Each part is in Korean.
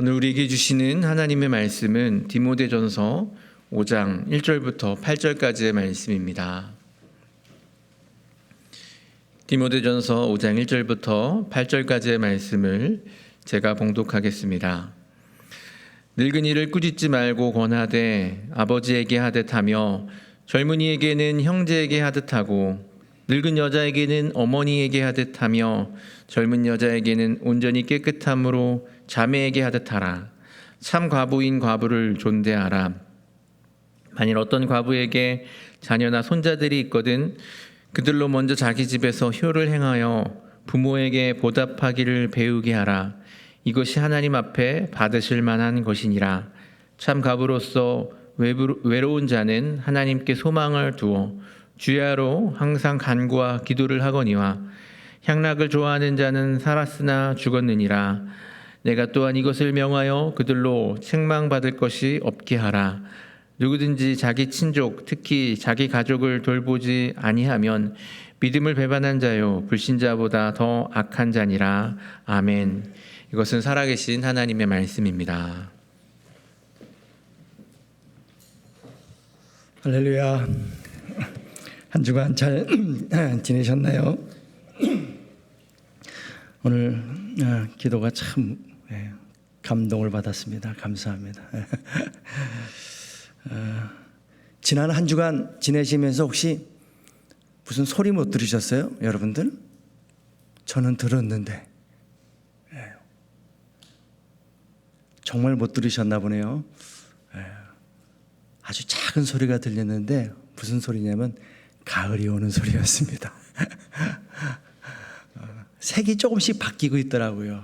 오늘 우리에게 주시는 하나님의 말씀은 디모데전서 5장 1절부터 8절까지의 말씀입니다. 디모데전서 5장 1절부터 8절까지의 말씀을 제가 봉독하겠습니다. 늙은이를 꾸짖지 말고 권하되 아버지에게 하듯 하며 젊은이에게는 형제에게 하듯 하고 늙은 여자에게는 어머니에게 하듯 하며 젊은 여자에게는 온전히 깨끗함으로 자매에게 하듯 하라. 참 과부인 과부를 존대하라. 만일 어떤 과부에게 자녀나 손자들이 있거든 그들로 먼저 자기 집에서 효를 행하여 부모에게 보답하기를 배우게 하라. 이것이 하나님 앞에 받으실 만한 것이니라. 참 과부로서 외로운 자는 하나님께 소망을 두어 주야로 항상 간구와 기도를 하거니와 향락을 좋아하는 자는 살았으나 죽었느니라. 내가 또한 이것을 명하여 그들로 책망받을 것이 없게 하라. 누구든지 자기 친족 특히 자기 가족을 돌보지 아니하면 믿음을 배반한 자요 불신자보다 더 악한 자니라. 아멘. 이것은 살아계신 하나님의 말씀입니다. 할렐루야. 한 주간 잘 지내셨나요? 오늘 기도가 참 감동을 받았습니다. 감사합니다. 지난 한 주간 지내시면서 혹시 무슨 소리 못 들으셨어요? 여러분들? 저는 들었는데 정말 못 들으셨나 보네요. 아주 작은 소리가 들렸는데 무슨 소리냐면 가을이 오는 소리였습니다. 색이 조금씩 바뀌고 있더라고요.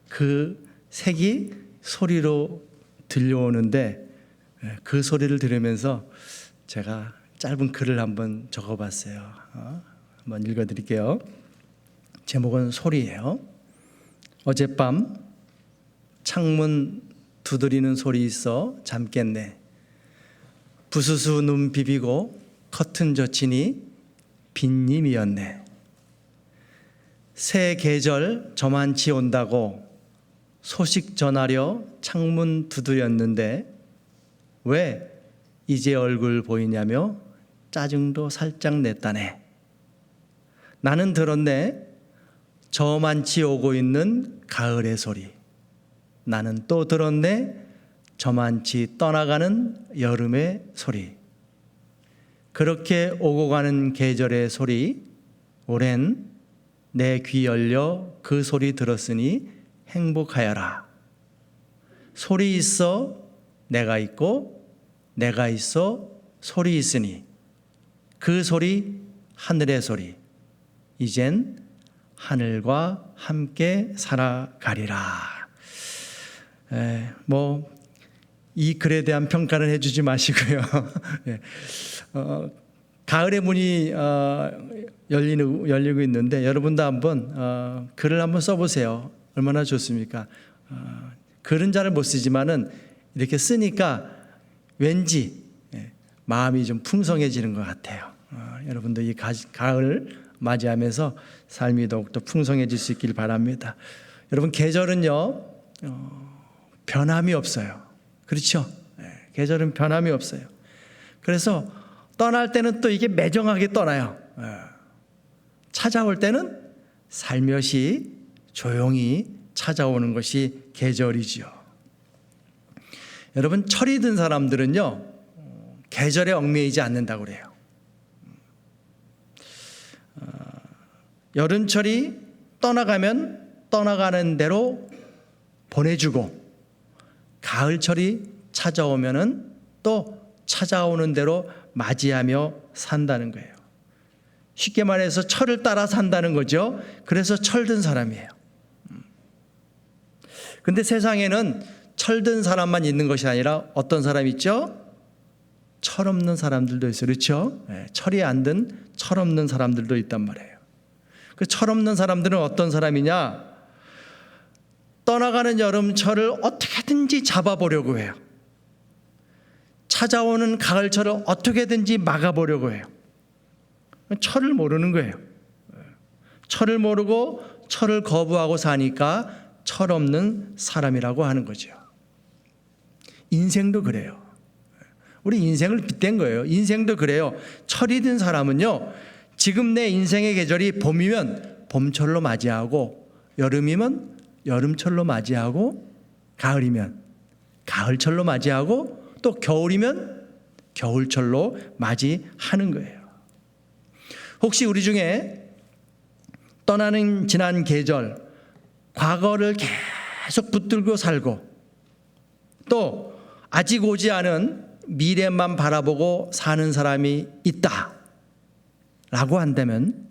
그 색이 소리로 들려오는데 그 소리를 들으면서 제가 짧은 글을 한번 적어봤어요. 한번 읽어드릴게요. 제목은 소리예요. 어젯밤 창문 두드리는 소리 있어 잠 깼네. 부스스 눈 비비고 커튼 젖히니 빈님이었네. 새 계절 저만치 온다고 소식 전하려 창문 두드렸는데 왜 이제 얼굴 보이냐며 짜증도 살짝 냈다네. 나는 들었네. 저만치 오고 있는 가을의 소리. 나는 또 들었네. 저만치 떠나가는 여름의 소리. 그렇게 오고 가는 계절의 소리. 오랜 내 귀 열려 그 소리 들었으니 행복하여라. 소리 있어 내가 있고 내가 있어 소리 있으니 그 소리 하늘의 소리. 이젠 하늘과 함께 살아가리라. 이 글에 대한 평가는 해주지 마시고요. 가을의 문이 열리고 있는데 여러분도 한번 글을 한번 써보세요. 얼마나 좋습니까? 글은 잘 못 쓰지만은 이렇게 쓰니까 왠지 마음이 좀 풍성해지는 것 같아요. 여러분도 이 가을 맞이하면서 삶이 더욱더 풍성해질 수 있길 바랍니다. 여러분 계절은요 변함이 없어요. 그렇죠? 계절은 변함이 없어요. 그래서 떠날 때는 또 이게 매정하게 떠나요. 찾아올 때는 살며시 조용히 찾아오는 것이 계절이지요. 여러분 철이 든 사람들은요 계절에 얽매이지 않는다고 그래요. 여름철이 떠나가면 떠나가는 대로 보내주고 가을철이 찾아오면은 또 찾아오는 대로 맞이하며 산다는 거예요. 쉽게 말해서 철을 따라 산다는 거죠. 그래서 철든 사람이에요. 근데 세상에는 철든 사람만 있는 것이 아니라 어떤 사람 있죠? 철없는 사람들도 있어요. 그렇죠? 철이 안 든 철없는 사람들도 있단 말이에요. 그 철없는 사람들은 어떤 사람이냐? 떠나가는 여름철을 어떻게든지 잡아보려고 해요. 찾아오는 가을철을 어떻게든지 막아보려고 해요. 철을 모르는 거예요. 철을 모르고 철을 거부하고 사니까 철없는 사람이라고 하는 거죠. 인생도 그래요. 우리 인생을 빗댄 거예요. 인생도 그래요. 철이 든 사람은요, 지금 내 인생의 계절이 봄이면 봄철로 맞이하고, 여름이면 여름철로 맞이하고, 가을이면 가을철로 맞이하고, 또 겨울이면 겨울철로 맞이하는 거예요. 혹시 우리 중에 떠나는 지난 계절, 과거를 계속 붙들고 살고, 또 아직 오지 않은 미래만 바라보고 사는 사람이 있다 라고 한다면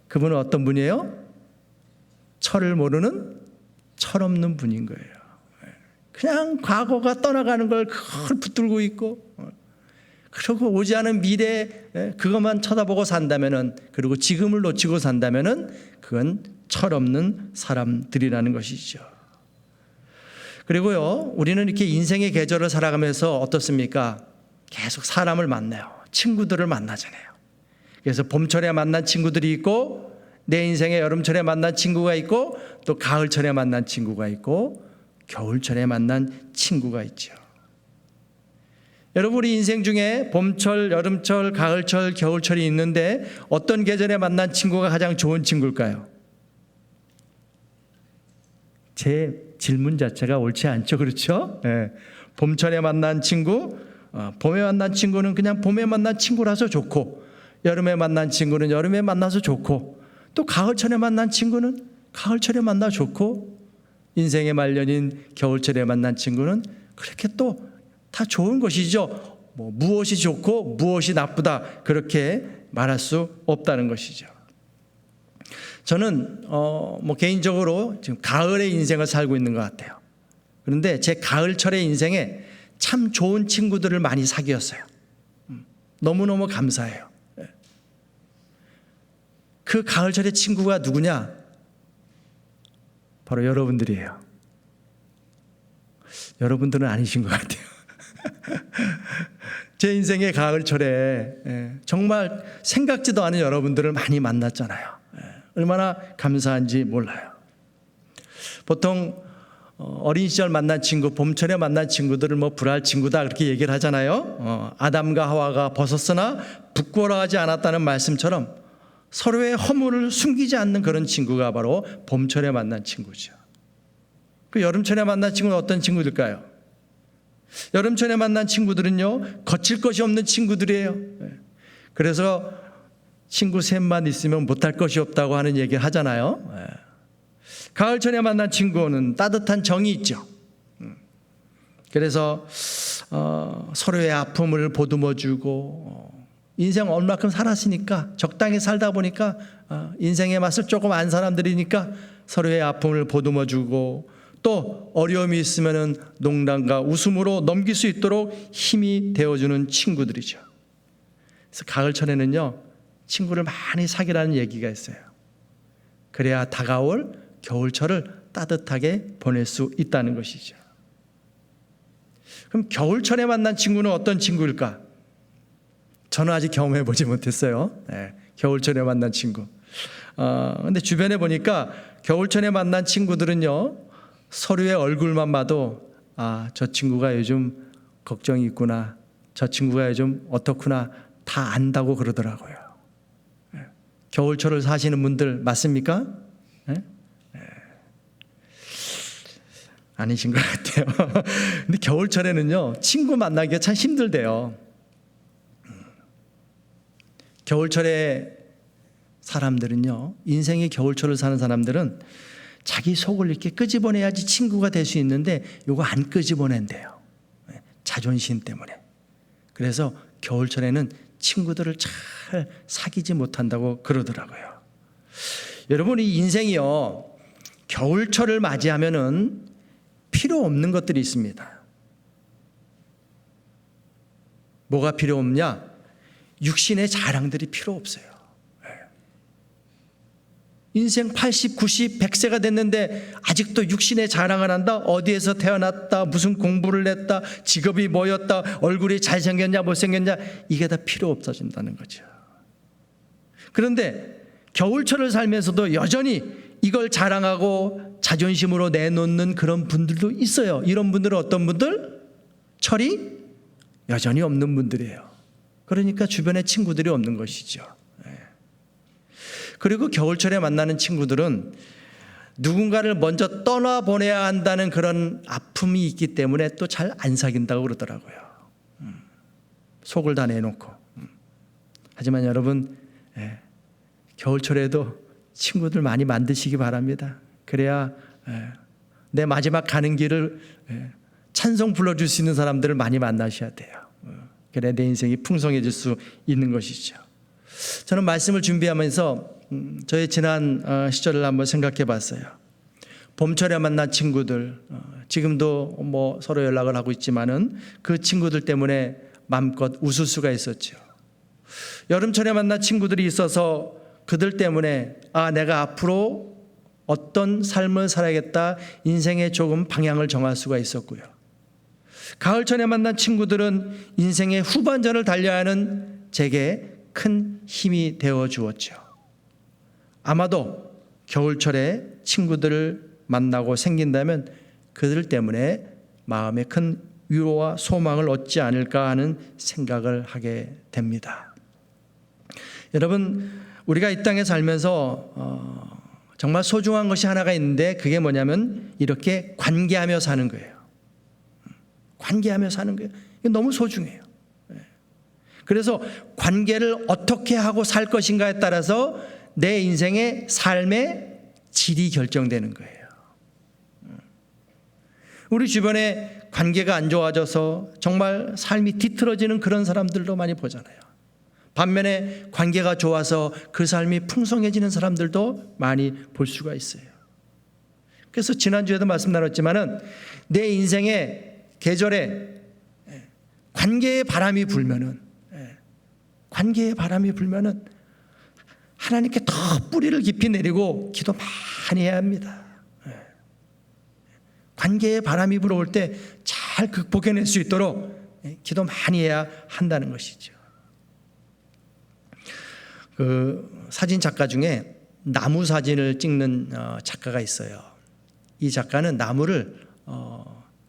그분은 어떤 분이에요? 철을 모르는 철없는 분인 거예요. 그냥 과거가 떠나가는 걸 그걸 붙들고 있고, 그리고 오지 않은 미래 그것만 쳐다보고 산다면은, 그리고 지금을 놓치고 산다면은 그건 철없는 사람들이라는 것이죠. 그리고요, 우리는 이렇게 인생의 계절을 살아가면서 어떻습니까? 계속 사람을 만나요. 친구들을 만나잖아요. 그래서 봄철에 만난 친구들이 있고, 내 인생에 여름철에 만난 친구가 있고, 또 가을철에 만난 친구가 있고, 겨울철에 만난 친구가 있죠. 여러분, 우리 인생 중에 봄철, 여름철, 가을철, 겨울철이 있는데 어떤 계절에 만난 친구가 가장 좋은 친구일까요? 제 질문 자체가 옳지 않죠, 그렇죠? 네. 봄철에 만난 친구, 봄에 만난 친구는 그냥 봄에 만난 친구라서 좋고, 여름에 만난 친구는 여름에 만나서 좋고, 또 가을철에 만난 친구는 가을철에 만나 좋고, 인생의 말년인 겨울철에 만난 친구는 그렇게 또 다 좋은 것이죠. 무엇이 좋고 무엇이 나쁘다 그렇게 말할 수 없다는 것이죠. 저는 개인적으로 지금 가을의 인생을 살고 있는 것 같아요. 그런데 제 가을철의 인생에 참 좋은 친구들을 많이 사귀었어요. 너무너무 감사해요. 그 가을철의 친구가 누구냐? 바로 여러분들이에요. 여러분들은 아니신 것 같아요. 제 인생의 가을철에 정말 생각지도 않은 여러분들을 많이 만났잖아요. 얼마나 감사한지 몰라요. 보통 어린 시절 만난 친구, 봄철에 만난 친구들을 불알 친구다 그렇게 얘기를 하잖아요. 아담과 하와가 벗었으나 부끄러워하지 않았다는 말씀처럼 서로의 허물을 숨기지 않는 그런 친구가 바로 봄철에 만난 친구죠. 그 여름철에 만난 친구는 어떤 친구들일까요? 여름철에 만난 친구들은요, 거칠 것이 없는 친구들이에요. 그래서 친구 셋만 있으면 못할 것이 없다고 하는 얘기를 하잖아요. 가을철에 만난 친구는 따뜻한 정이 있죠. 그래서 서로의 아픔을 보듬어주고, 인생 얼마큼 살았으니까, 적당히 살다 보니까 인생의 맛을 조금 안 사람들이니까 서로의 아픔을 보듬어주고, 또 어려움이 있으면 농담과 웃음으로 넘길 수 있도록 힘이 되어주는 친구들이죠. 그래서 가을철에는요, 친구를 많이 사귀라는 얘기가 있어요. 그래야 다가올 겨울철을 따뜻하게 보낼 수 있다는 것이죠. 그럼 겨울철에 만난 친구는 어떤 친구일까? 저는 아직 경험해 보지 못했어요. 겨울철에 만난 친구. 근데 주변에 보니까 겨울철에 만난 친구들은요, 서로의 얼굴만 봐도 저 친구가 요즘 걱정이 있구나, 저 친구가 요즘 어떻구나 다 안다고 그러더라고요. 겨울철을 사시는 분들 맞습니까? 아니신 것 같아요. 근데 겨울철에는요, 친구 만나기가 참 힘들대요. 겨울철에 사람들은요, 인생의 겨울철을 사는 사람들은 자기 속을 이렇게 끄집어내야지 친구가 될 수 있는데 이거 안 끄집어낸대요. 자존심 때문에. 그래서 겨울철에는 친구들을 잘 사귀지 못한다고 그러더라고요. 여러분, 이 인생이요, 겨울철을 맞이하면은 필요 없는 것들이 있습니다. 뭐가 필요 없냐? 육신의 자랑들이 필요 없어요. 인생 80, 90, 100세가 됐는데 아직도 육신의 자랑을 한다? 어디에서 태어났다? 무슨 공부를 했다? 직업이 뭐였다? 얼굴이 잘생겼냐 못생겼냐? 이게 다 필요 없어진다는 거죠. 그런데 겨울철을 살면서도 여전히 이걸 자랑하고 자존심으로 내놓는 그런 분들도 있어요. 이런 분들은 어떤 분들? 철이 여전히 없는 분들이에요. 그러니까 주변에 친구들이 없는 것이죠. 그리고 겨울철에 만나는 친구들은 누군가를 먼저 떠나보내야 한다는 그런 아픔이 있기 때문에 또 잘 안 사귄다고 그러더라고요. 속을 다 내놓고. 하지만 여러분, 겨울철에도 친구들 많이 만드시기 바랍니다. 그래야 내 마지막 가는 길을 찬송 불러줄 수 있는 사람들을 많이 만나셔야 돼요. 그래야 내 인생이 풍성해질 수 있는 것이죠. 저는 말씀을 준비하면서 저의 지난 시절을 한번 생각해 봤어요. 봄철에 만난 친구들, 지금도 뭐 서로 연락을 하고 있지만은 그 친구들 때문에 마음껏 웃을 수가 있었죠. 여름철에 만난 친구들이 있어서 그들 때문에 내가 앞으로 어떤 삶을 살아야겠다, 인생의 조금 방향을 정할 수가 있었고요. 가을철에 만난 친구들은 인생의 후반전을 달려야 하는 제게 큰 힘이 되어 주었죠. 아마도 겨울철에 친구들을 만나고 생긴다면 그들 때문에 마음에 큰 위로와 소망을 얻지 않을까 하는 생각을 하게 됩니다. 여러분, 우리가 이 땅에 살면서 정말 소중한 것이 하나가 있는데 그게 뭐냐면 이렇게 관계하며 사는 거예요. 관계하며 사는 거예요. 이게 너무 소중해요. 그래서 관계를 어떻게 하고 살 것인가에 따라서 내 인생의 삶의 질이 결정되는 거예요. 우리 주변에 관계가 안 좋아져서 정말 삶이 뒤틀어지는 그런 사람들도 많이 보잖아요. 반면에 관계가 좋아서 그 삶이 풍성해지는 사람들도 많이 볼 수가 있어요. 그래서 지난주에도 말씀 나눴지만은 내 인생의 계절에 관계의 바람이 불면은 하나님께 더 뿌리를 깊이 내리고 기도 많이 해야 합니다. 관계의 바람이 불어올 때 잘 극복해낼 수 있도록 기도 많이 해야 한다는 것이죠. 그 사진 작가 중에 나무 사진을 찍는 작가가 있어요. 이 작가는 나무를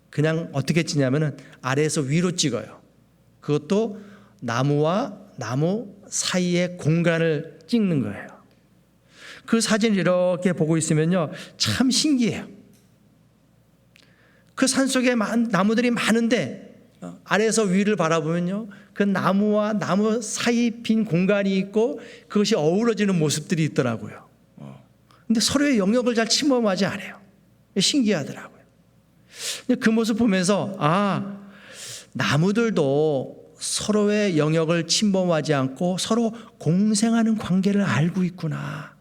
그냥 어떻게 찍냐면은 아래에서 위로 찍어요. 그것도 나무와 나무 사이의 공간을 찍는 거예요. 그 사진을 이렇게 보고 있으면요, 참 신기해요. 그 산속에 나무들이 많은데 아래에서 위를 바라보면요, 그 나무와 나무 사이 빈 공간이 있고 그것이 어우러지는 모습들이 있더라고요. 근데 서로의 영역을 잘 침범하지 않아요. 신기하더라고요. 그 모습 보면서 나무들도 서로의 영역을 침범하지 않고 서로 공생하는 관계를 알고 있구나.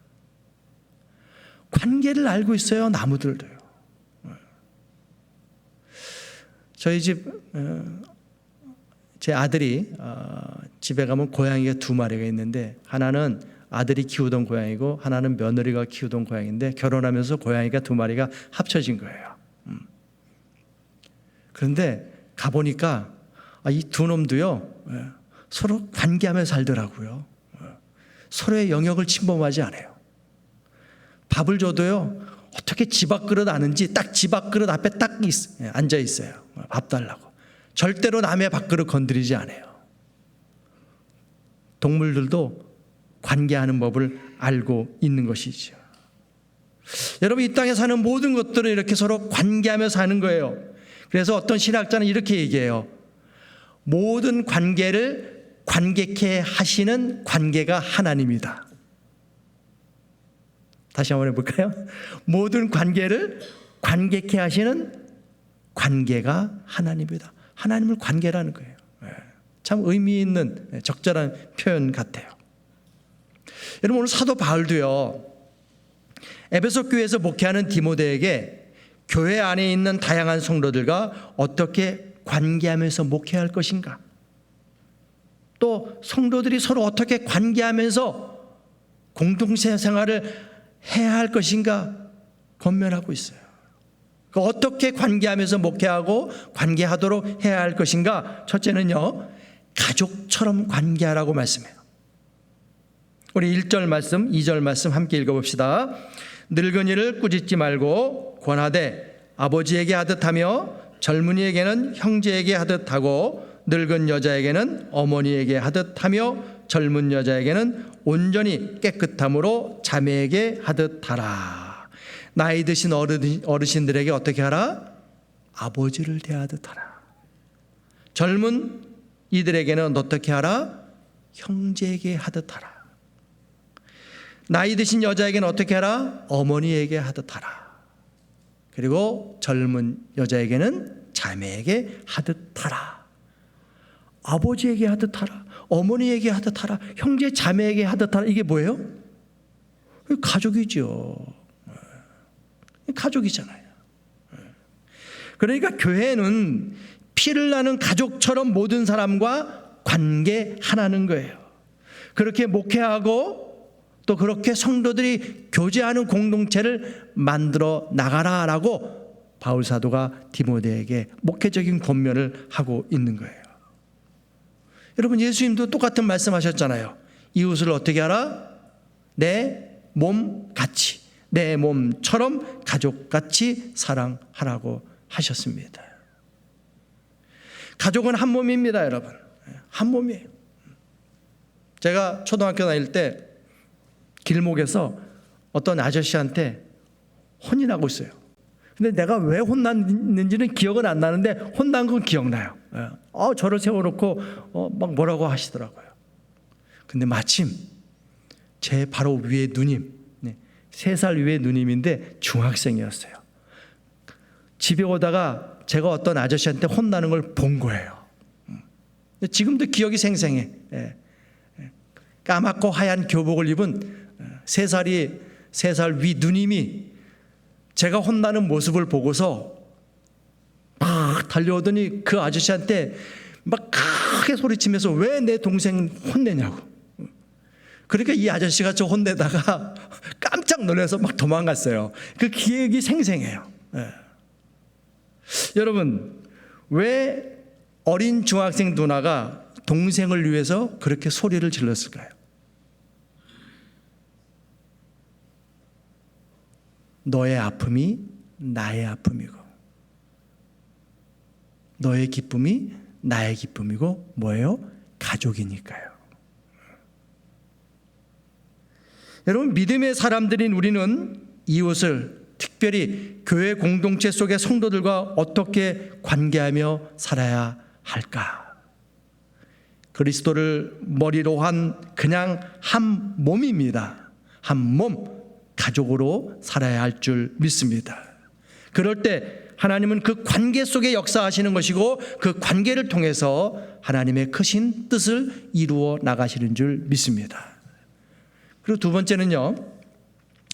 관계를 알고 있어요, 나무들도요. 저희 집 제 아들이 집에 가면 고양이가 2마리가 있는데 하나는 아들이 키우던 고양이고 하나는 며느리가 키우던 고양이인데 결혼하면서 고양이가 2마리가 합쳐진 거예요. 그런데 가보니까 이 두 놈도요 서로 관계하며 살더라고요. 서로의 영역을 침범하지 않아요. 밥을 줘도요 어떻게 집 앞그릇 아는지 딱 집 앞그릇 앞에 딱 앉아 있어요. 밥 달라고. 절대로 남의 밥그릇 건드리지 않아요. 동물들도 관계하는 법을 알고 있는 것이죠. 여러분, 이 땅에 사는 모든 것들은 이렇게 서로 관계하며 사는 거예요. 그래서 어떤 신학자는 이렇게 얘기해요. 모든 관계를 관계케 하시는 관계가 하나님이다. 다시 한번 해볼까요? 모든 관계를 관계케 하시는 관계가 하나님이다. 하나님을 관계라는 거예요. 참 의미 있는 적절한 표현 같아요. 여러분, 오늘 사도 바울도요 에베소 교회에서 목회하는 디모데에게 교회 안에 있는 다양한 성도들과 어떻게 관계하면서 목회할 것인가, 또 성도들이 서로 어떻게 관계하면서 공동체 생활을 해야 할 것인가 권면하고 있어요. 어떻게 관계하면서 목회하고 관계하도록 해야 할 것인가? 첫째는요, 가족처럼 관계하라고 말씀해요. 우리 1절 말씀, 2절 말씀 함께 읽어봅시다. 늙은이를 꾸짖지 말고 권하되 아버지에게 하듯하며 젊은이에게는 형제에게 하듯하고 늙은 여자에게는 어머니에게 하듯하며 젊은 여자에게는 온전히 깨끗함으로 자매에게 하듯하라. 나이 드신 어르신들에게 어떻게 하라? 아버지를 대하듯 하라. 젊은 이들에게는 어떻게 하라? 형제에게 하듯 하라. 나이 드신 여자에게는 어떻게 하라? 어머니에게 하듯 하라. 그리고 젊은 여자에게는 자매에게 하듯 하라. 아버지에게 하듯 하라. 어머니에게 하듯 하라. 형제 자매에게 하듯 하라. 이게 뭐예요? 가족이죠. 가족이잖아요. 그러니까 교회는 피를 나는 가족처럼 모든 사람과 관계하라는 거예요. 그렇게 목회하고 또 그렇게 성도들이 교제하는 공동체를 만들어 나가라라고 바울 사도가 디모데에게 목회적인 권면을 하고 있는 거예요. 여러분, 예수님도 똑같은 말씀하셨잖아요. 이웃을 어떻게 하라? 내 몸같이, 내 몸처럼 가족같이 사랑하라고 하셨습니다. 가족은 한 몸입니다, 여러분. 한 몸이에요. 제가 초등학교 다닐 때 길목에서 어떤 아저씨한테 혼이 나고 있어요. 근데 내가 왜 혼났는지는 기억은 안 나는데 혼난 건 기억나요. 저를 세워놓고 막 뭐라고 하시더라고요. 근데 마침 제 바로 위에 누님, 3살 위에 누님인데 중학생이었어요. 집에 오다가 제가 어떤 아저씨한테 혼나는 걸 본 거예요. 지금도 기억이 생생해. 까맣고 하얀 교복을 입은 3살 위 누님이 제가 혼나는 모습을 보고서 막 달려오더니 그 아저씨한테 막 크게 소리치면서 왜 내 동생 혼내냐고. 그러니까 이 아저씨가 저 혼내다가 깜짝 놀라서 막 도망갔어요. 그 기억이 생생해요. 여러분, 왜 어린 중학생 누나가 동생을 위해서 그렇게 소리를 질렀을까요? 너의 아픔이 나의 아픔이고 너의 기쁨이 나의 기쁨이고 뭐예요? 가족이니까요. 여러분, 믿음의 사람들인 우리는 이웃을, 특별히 교회 공동체 속의 성도들과 어떻게 관계하며 살아야 할까? 그리스도를 머리로 한 그냥 한 몸입니다. 한 몸, 가족으로 살아야 할 줄 믿습니다. 그럴 때 하나님은 그 관계 속에 역사하시는 것이고 그 관계를 통해서 하나님의 크신 뜻을 이루어 나가시는 줄 믿습니다. 그리고 두 번째는요,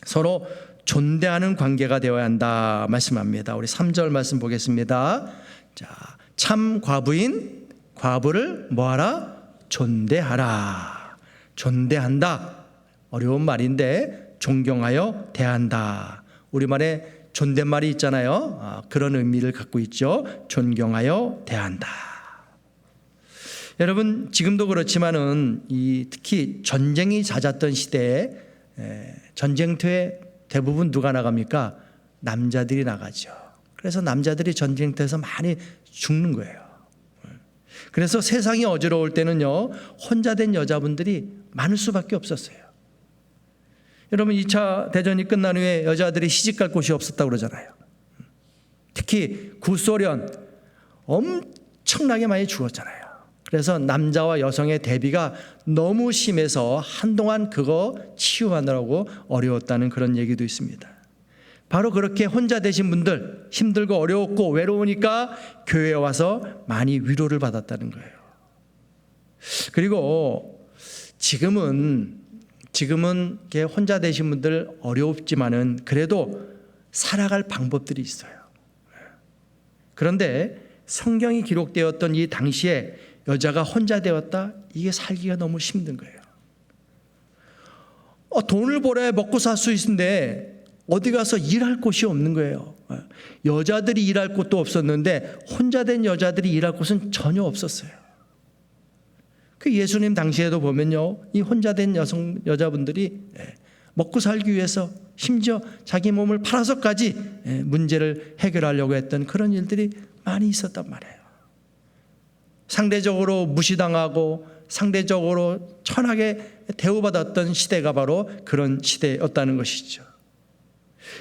서로 존대하는 관계가 되어야 한다 말씀합니다. 우리 3절 말씀 보겠습니다. 자, 참 과부인 과부를 뭐하라? 존대하라. 존대한다. 어려운 말인데 존경하여 대한다. 우리말에 존댓말이 있잖아요. 그런 의미를 갖고 있죠. 존경하여 대한다. 여러분, 지금도 그렇지만은 특히 전쟁이 잦았던 시대에 전쟁터에 대부분 누가 나갑니까? 남자들이 나가죠. 그래서 남자들이 전쟁터에서 많이 죽는 거예요. 그래서 세상이 어지러울 때는요, 혼자 된 여자분들이 많을 수밖에 없었어요. 여러분, 2차 대전이 끝난 후에 여자들이 시집갈 곳이 없었다고 그러잖아요. 특히 구소련 엄청나게 많이 죽었잖아요. 그래서 남자와 여성의 대비가 너무 심해서 한동안 그거 치유하느라고 어려웠다는 그런 얘기도 있습니다. 바로 그렇게 혼자 되신 분들, 힘들고 어려웠고 외로우니까 교회에 와서 많이 위로를 받았다는 거예요. 그리고 지금은 이렇게 혼자 되신 분들 어렵지만은 그래도 살아갈 방법들이 있어요. 그런데 성경이 기록되었던 이 당시에 여자가 혼자 되었다, 이게 살기가 너무 힘든 거예요. 돈을 벌어야 먹고 살 수 있는데 어디 가서 일할 곳이 없는 거예요. 여자들이 일할 곳도 없었는데 혼자 된 여자들이 일할 곳은 전혀 없었어요. 그 예수님 당시에도 보면요, 이 혼자 된 여자분들이 먹고 살기 위해서 심지어 자기 몸을 팔아서까지 문제를 해결하려고 했던 그런 일들이 많이 있었단 말이에요. 상대적으로 무시당하고 상대적으로 천하게 대우받았던 시대가 바로 그런 시대였다는 것이죠.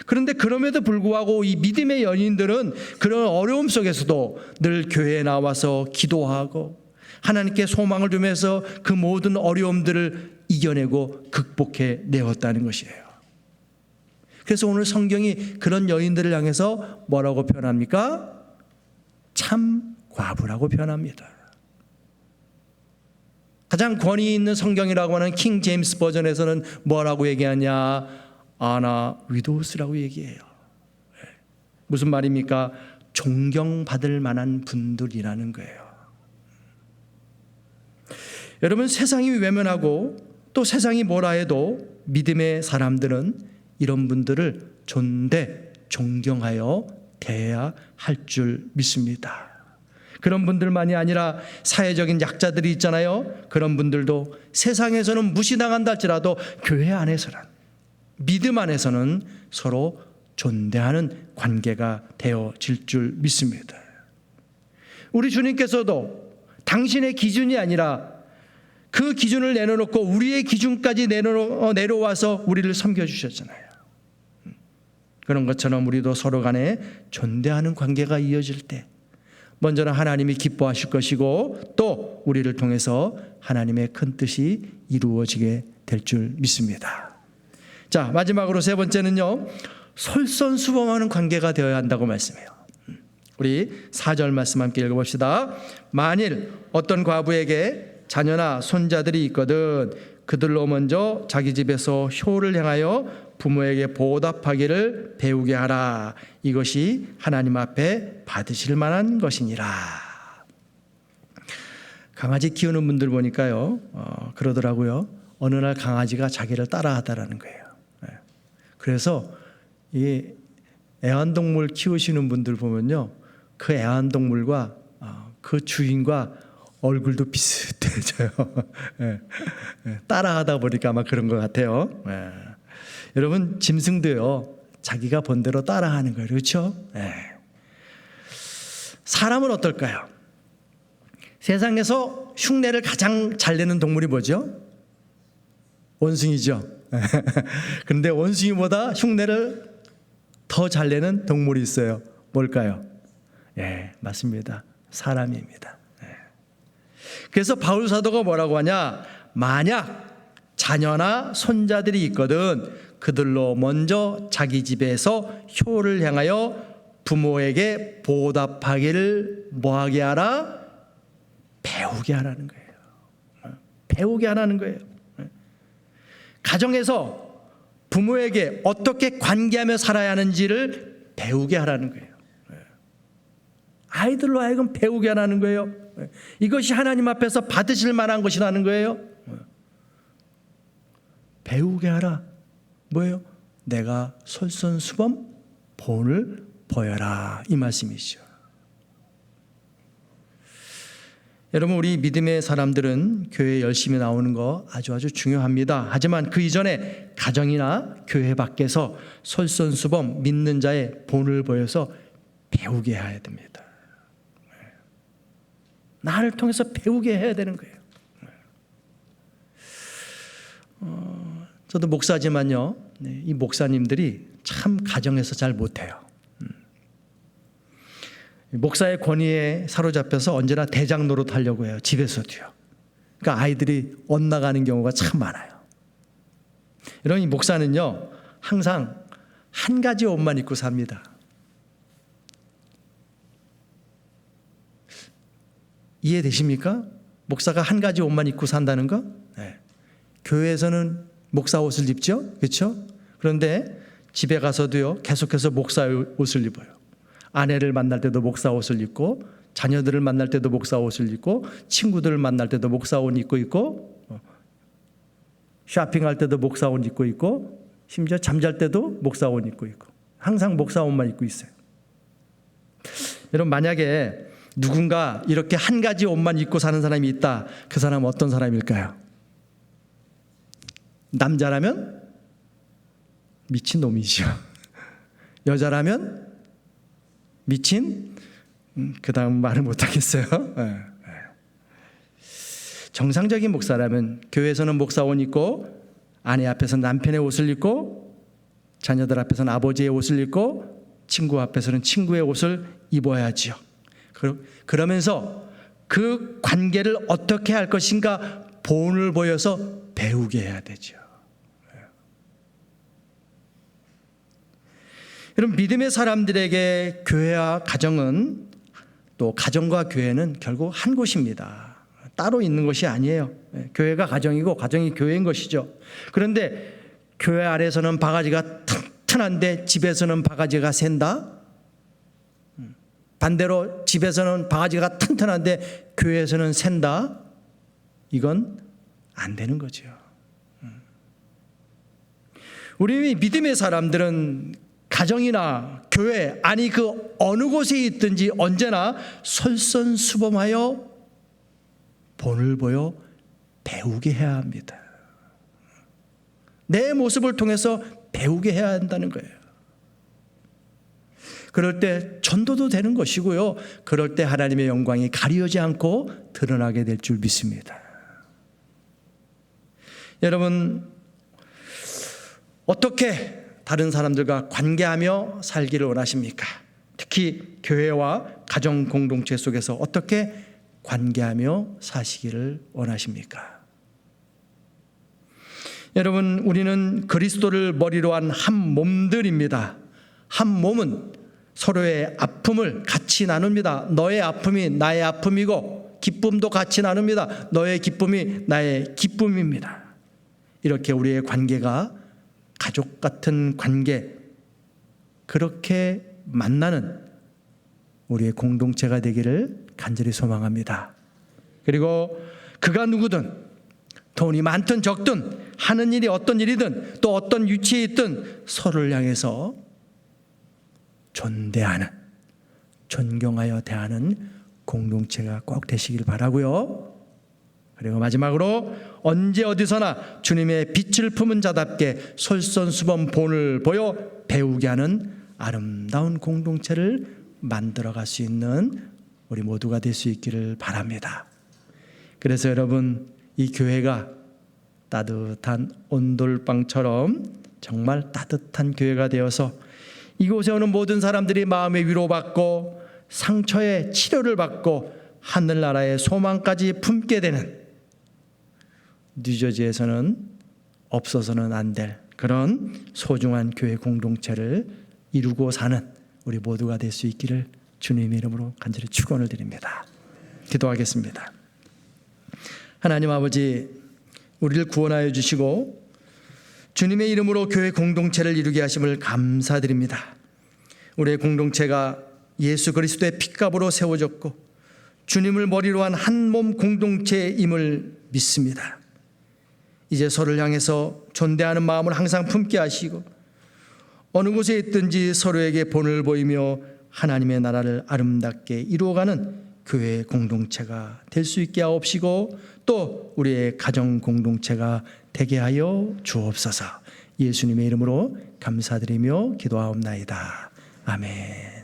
그런데 그럼에도 불구하고 이 믿음의 연인들은 그런 어려움 속에서도 늘 교회에 나와서 기도하고 하나님께 소망을 주면서 그 모든 어려움들을 이겨내고 극복해 내었다는 것이에요. 그래서 오늘 성경이 그런 여인들을 향해서 뭐라고 표현합니까? 참 과부라고 표현합니다. 가장 권위 있는 성경이라고 하는 킹 제임스 버전에서는 뭐라고 얘기하냐? 아나 위도우스라고 얘기해요. 무슨 말입니까? 존경받을 만한 분들이라는 거예요. 여러분, 세상이 외면하고 또 세상이 뭐라 해도 믿음의 사람들은 이런 분들을 존경하여 대해야 할 줄 믿습니다. 그런 분들만이 아니라 사회적인 약자들이 있잖아요. 그런 분들도 세상에서는 무시당한다 할지라도 교회 안에서는, 믿음 안에서는 서로 존대하는 관계가 되어질 줄 믿습니다. 우리 주님께서도 당신의 기준이 아니라 그 기준을 내려놓고 우리의 기준까지 내려와서 우리를 섬겨주셨잖아요. 그런 것처럼 우리도 서로 간에 존대하는 관계가 이어질 때 먼저는 하나님이 기뻐하실 것이고 또 우리를 통해서 하나님의 큰 뜻이 이루어지게 될 줄 믿습니다. 자, 마지막으로 세 번째는요, 솔선수범하는 관계가 되어야 한다고 말씀해요. 우리 4절 말씀 함께 읽어봅시다. 만일 어떤 과부에게 자녀나 손자들이 있거든 그들로 먼저 자기 집에서 효를 행하여 부모에게 보답하기를 배우게 하라. 이것이 하나님 앞에 받으실 만한 것이니라. 강아지 키우는 분들 보니까요, 그러더라고요. 어느 날 강아지가 자기를 따라하다라는 거예요. 그래서 이 애완동물 키우시는 분들 보면요, 그 애완동물과 그 주인과 얼굴도 비슷해져요. 따라하다 보니까 아마 그런 것 같아요. 여러분, 짐승도요, 자기가 본 대로 따라하는 거예요. 그렇죠? 사람은 어떨까요? 세상에서 흉내를 가장 잘 내는 동물이 뭐죠? 원숭이죠. 그런데 원숭이보다 흉내를 더 잘 내는 동물이 있어요. 뭘까요? 맞습니다. 사람입니다. 그래서 바울 사도가 뭐라고 하냐? 만약 자녀나 손자들이 있거든 그들로 먼저 자기 집에서 효를 행하여 부모에게 보답하기를 뭐하게 하라? 배우게 하라는 거예요. 배우게 하라는 거예요. 가정에서 부모에게 어떻게 관계하며 살아야 하는지를 배우게 하라는 거예요. 아이들로 하여금 배우게 하라는 거예요. 이것이 하나님 앞에서 받으실 만한 것이라는 거예요. 배우게 하라. 뭐예요? 내가 솔선수범 본을 보여라. 이 말씀이죠. 여러분, 우리 믿음의 사람들은 교회에 열심히 나오는 거 아주 중요합니다. 하지만 그 이전에 가정이나 교회 밖에서 솔선수범 믿는 자의 본을 보여서 배우게 해야 됩니다. 나를 통해서 배우게 해야 되는 거예요. 저도 목사지만요, 이 목사님들이 참 가정에서 잘 못해요. 목사의 권위에 사로잡혀서 언제나 대장 노릇하려고 해요. 집에서도요. 그러니까 아이들이 엇나가는 경우가 참 많아요. 이런 이 목사는요, 항상 한 가지 옷만 입고 삽니다. 이해되십니까? 목사가 한 가지 옷만 입고 산다는 거? 교회에서는 목사 옷을 입죠? 그렇죠? 그런데 집에 가서도요, 계속해서 목사 옷을 입어요. 아내를 만날 때도 목사 옷을 입고, 자녀들을 만날 때도 목사 옷을 입고, 친구들을 만날 때도 목사 옷 입고 있고, 쇼핑할 때도 목사 옷 입고 있고, 심지어 잠잘 때도 목사 옷 입고 있고, 항상 목사 옷만 입고 있어요. 여러분, 만약에 누군가 이렇게 한 가지 옷만 입고 사는 사람이 있다. 그 사람은 어떤 사람일까요? 남자라면 미친 놈이죠. 여자라면 미친 그 다음 말을 못하겠어요. 정상적인 목사라면 교회에서는 목사 옷 입고 아내 앞에서는 남편의 옷을 입고 자녀들 앞에서는 아버지의 옷을 입고 친구 앞에서는 친구의 옷을 입어야지요. 그러면서 그 관계를 어떻게 할 것인가 본을 보여서 배우게 해야 되죠. 여러분, 믿음의 사람들에게 교회와 가정은, 또 가정과 교회는 결국 한 곳입니다. 따로 있는 것이 아니에요. 교회가 가정이고 가정이 교회인 것이죠. 그런데 교회 아래서는 바가지가 튼튼한데 집에서는 바가지가 샌다? 반대로 집에서는 바가지가 튼튼한데 교회에서는 샌다? 이건 안 되는 거죠. 우리 믿음의 사람들은 가정이나 교회, 아니 그 어느 곳에 있든지 언제나 솔선수범하여 본을 보여 배우게 해야 합니다. 내 모습을 통해서 배우게 해야 한다는 거예요. 그럴 때 전도도 되는 것이고요. 그럴 때 하나님의 영광이 가리우지 않고 드러나게 될 줄 믿습니다. 여러분, 어떻게 다른 사람들과 관계하며 살기를 원하십니까? 특히 교회와 가정 공동체 속에서 어떻게 관계하며 사시기를 원하십니까? 여러분, 우리는 그리스도를 머리로 한 한 몸들입니다. 한 몸은 서로의 아픔을 같이 나눕니다. 너의 아픔이 나의 아픔이고 기쁨도 같이 나눕니다. 너의 기쁨이 나의 기쁨입니다. 이렇게 우리의 관계가 가족 같은 관계, 그렇게 만나는 우리의 공동체가 되기를 간절히 소망합니다. 그리고 그가 누구든, 돈이 많든 적든, 하는 일이 어떤 일이든 또 어떤 위치에 있든 서로를 향해서 존대하는, 존경하여 대하는 공동체가 꼭 되시길 바라고요. 그리고 마지막으로 언제 어디서나 주님의 빛을 품은 자답게 솔선수범 본을 보여 배우게 하는 아름다운 공동체를 만들어갈 수 있는 우리 모두가 될 수 있기를 바랍니다. 그래서 여러분, 이 교회가 따뜻한 온돌방처럼 정말 따뜻한 교회가 되어서 이곳에 오는 모든 사람들이 마음의 위로받고 상처의 치료를 받고 하늘나라의 소망까지 품게 되는, 뉴저지에서는 없어서는 안 될 그런 소중한 교회 공동체를 이루고 사는 우리 모두가 될 수 있기를 주님의 이름으로 간절히 축원을 드립니다. 기도하겠습니다. 하나님 아버지, 우리를 구원하여 주시고 주님의 이름으로 교회 공동체를 이루게 하심을 감사드립니다. 우리의 공동체가 예수 그리스도의 핏값으로 세워졌고 주님을 머리로 한 한 몸 공동체임을 믿습니다. 이제 서로를 향해서 존대하는 마음을 항상 품게 하시고 어느 곳에 있든지 서로에게 본을 보이며 하나님의 나라를 아름답게 이루어가는 교회 공동체가 될 수 있게 하옵시고 또 우리의 가정 공동체가 되게 하여 주옵소서. 예수님의 이름으로 감사드리며 기도하옵나이다. 아멘.